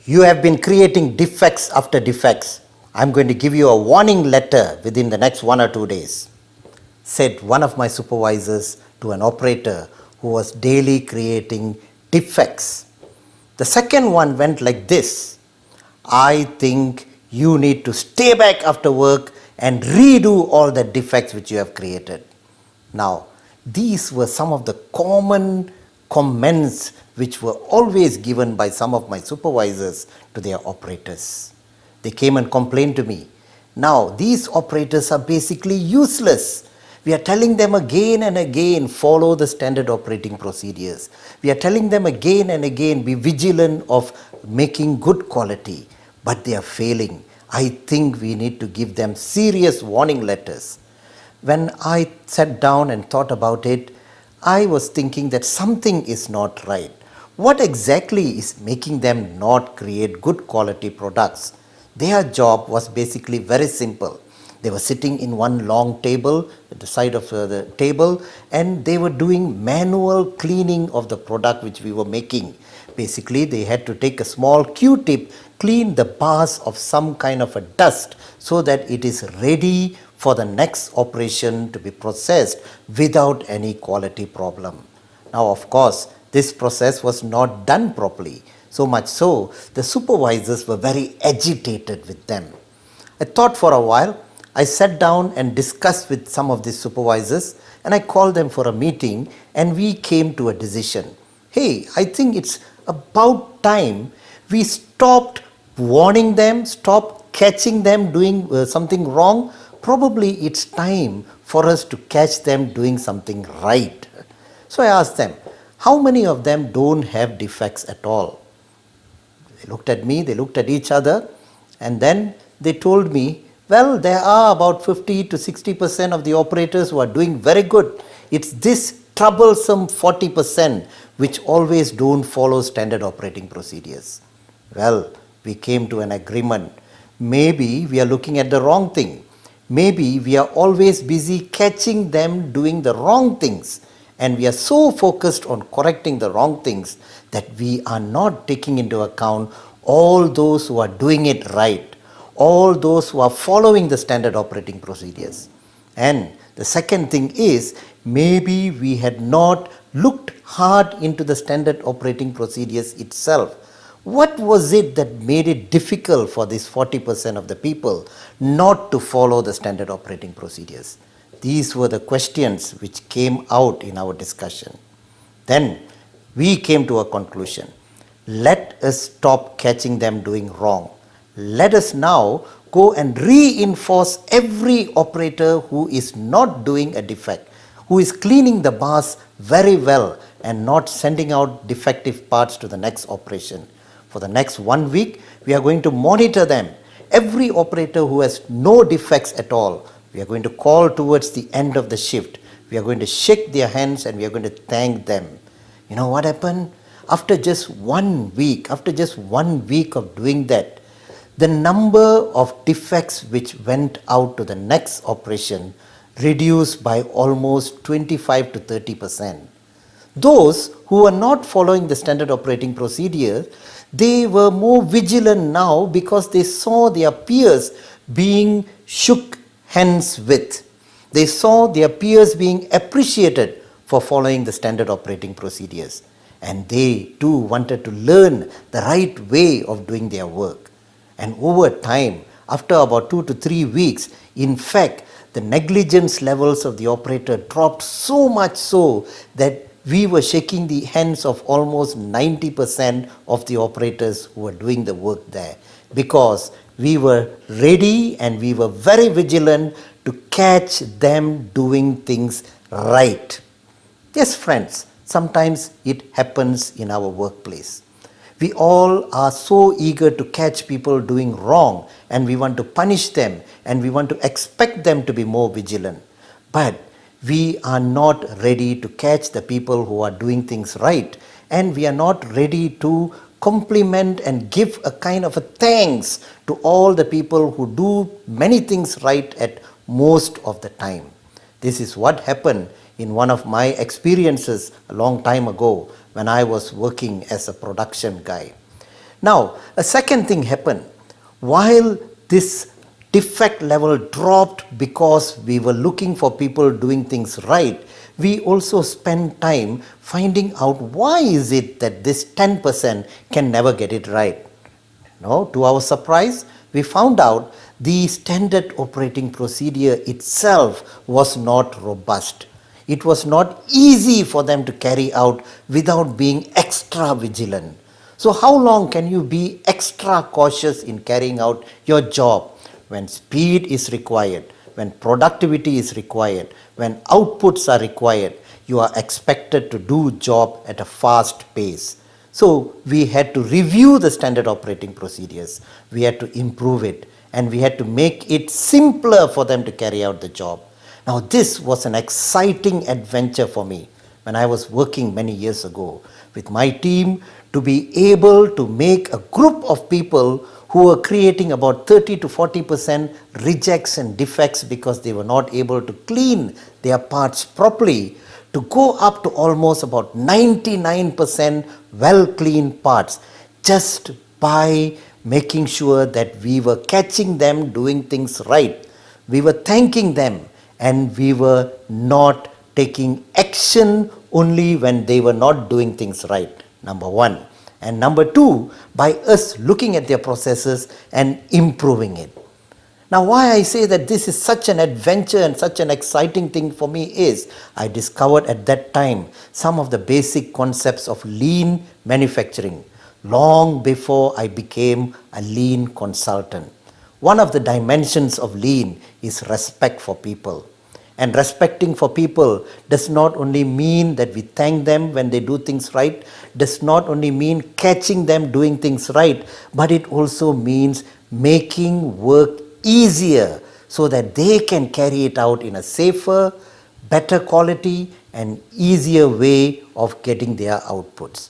You have been creating defects after defects. I'm going to give you a warning letter within the next 1 or 2 days, said one of my supervisors to an operator who was daily creating defects. The second one went like this: I think you need to stay back after work and redo all the defects which you have created. Now, these were some of the common comments which were always given by some of my supervisors to their operators. They came and complained to me. Now, these operators are basically useless. We are telling them again and again, follow the standard operating procedures. We are telling them again and again, be vigilant of making good quality, but they are failing. I think we need to give them serious warning letters. When I sat down and thought about it, I was thinking that something is not right. What exactly is making them not create good quality products? Their job was basically very simple. They were sitting in one long table at the side of the table, and they were doing manual cleaning of the product which we were making. Basically, they had to take a small Q-tip, clean the bars of some kind of a dust so that it is ready for the next operation to be processed without any quality problem. Now, of course, this process was not done properly. So much so, the supervisors were very agitated with them. I thought for a while. I sat down and discussed with some of these supervisors, and I called them for a meeting, and we came to a decision. Hey, I think it's about time we stopped warning them, stopped catching them doing something wrong. Probably it's time for us to catch them doing something right. So I asked them, how many of them don't have defects at all? They looked at me, they looked at each other, and then they told me, well, there are about 50 to 60% of the operators who are doing very good. It's this troublesome 40% which always don't follow standard operating procedures. Well, we came to an agreement. Maybe we are looking at the wrong thing. Maybe we are always busy catching them doing the wrong things, and we are so focused on correcting the wrong things that we are not taking into account all those who are doing it right, all those who are following the standard operating procedures. And the second thing is, maybe we had not looked hard into the standard operating procedures itself. What was it that made it difficult for this 40% of the people not to follow the standard operating procedures? These were the questions which came out in our discussion. Then we came to a conclusion. Let us stop catching them doing wrong. Let us now go and reinforce every operator who is not doing a defect, who is cleaning the bars very well and not sending out defective parts to the next operation. For the next 1 week, we are going to monitor them. Every operator who has no defects at all, we are going to call towards the end of the shift. We are going to shake their hands and we are going to thank them. You know what happened? After just 1 week, of doing that, the number of defects which went out to the next operation reduced by almost 25 to 30%. Those who were not following the standard operating procedure, they were more vigilant now because they saw their peers being shook hands with. They saw their peers being appreciated for following the standard operating procedures. And they too wanted to learn the right way of doing their work. And over time, after about 2 to 3 weeks, in fact, the negligence levels of the operator dropped so much so that we were shaking the hands of almost 90% of the operators who were doing the work there, because we were ready and we were very vigilant to catch them doing things right. Yes, friends, sometimes it happens in our workplace. We all are so eager to catch people doing wrong, and we want to punish them and we want to expect them to be more vigilant. But we are not ready to catch the people who are doing things right, and we are not ready to compliment and give a kind of a thanks to all the people who do many things right at most of the time. This is what happened in one of my experiences a long time ago when I was working as a production guy. Now, a second thing happened. While this defect level dropped because we were looking for people doing things right, we also spent time finding out why is it that this 10% can never get it right. No, to our surprise, we found out the standard operating procedure itself was not robust. It was not easy for them to carry out without being extra vigilant. So, how long can you be extra cautious in carrying out your job when speed is required, when productivity is required, when outputs are required? You are expected to do job at a fast pace. So we had to review the standard operating procedures, we had to improve it, and we had to make it simpler for them to carry out the job. Now, this was an exciting adventure for me when I was working many years ago with my team to be able to make a group of people who were creating about 30 to 40% rejects and defects because they were not able to clean their parts properly, to go up to almost about 99% well cleaned parts just by making sure that we were catching them doing things right. We were thanking them and we were not taking action only when they were not doing things right. Number one. And number two, by us looking at their processes and improving it. Now, why I say that this is such an adventure and such an exciting thing for me is I discovered at that time some of the basic concepts of lean manufacturing long before I became a lean consultant. One of the dimensions of lean is respect for people. And respecting for people does not only mean that we thank them when they do things right, does not only mean catching them doing things right, but it also means making work easier so that they can carry it out in a safer, better quality and easier way of getting their outputs.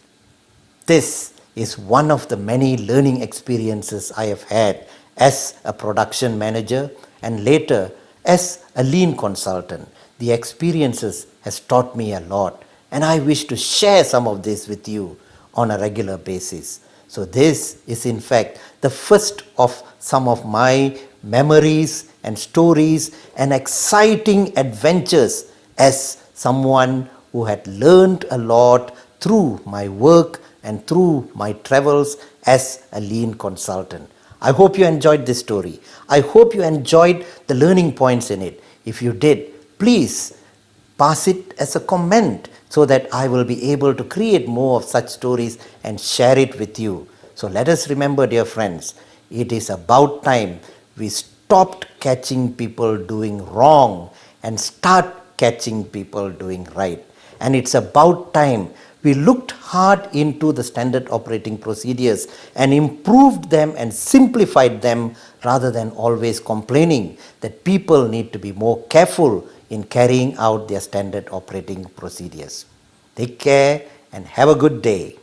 This is one of the many learning experiences I have had as a production manager and later as a lean consultant. The experiences has taught me a lot and I wish to share some of this with you on a regular basis. So this is in fact the first of some of my memories and stories and exciting adventures as someone who had learned a lot through my work and through my travels as a lean consultant. I hope you enjoyed this story. I hope you enjoyed the learning points in it. If you did, please pass it as a comment so that I will be able to create more of such stories and share it with you. So let us remember, dear friends, it is about time we stopped catching people doing wrong and start catching people doing right. And it's about time we looked hard into the standard operating procedures and improved them and simplified them rather than always complaining that people need to be more careful in carrying out their standard operating procedures. Take care and have a good day.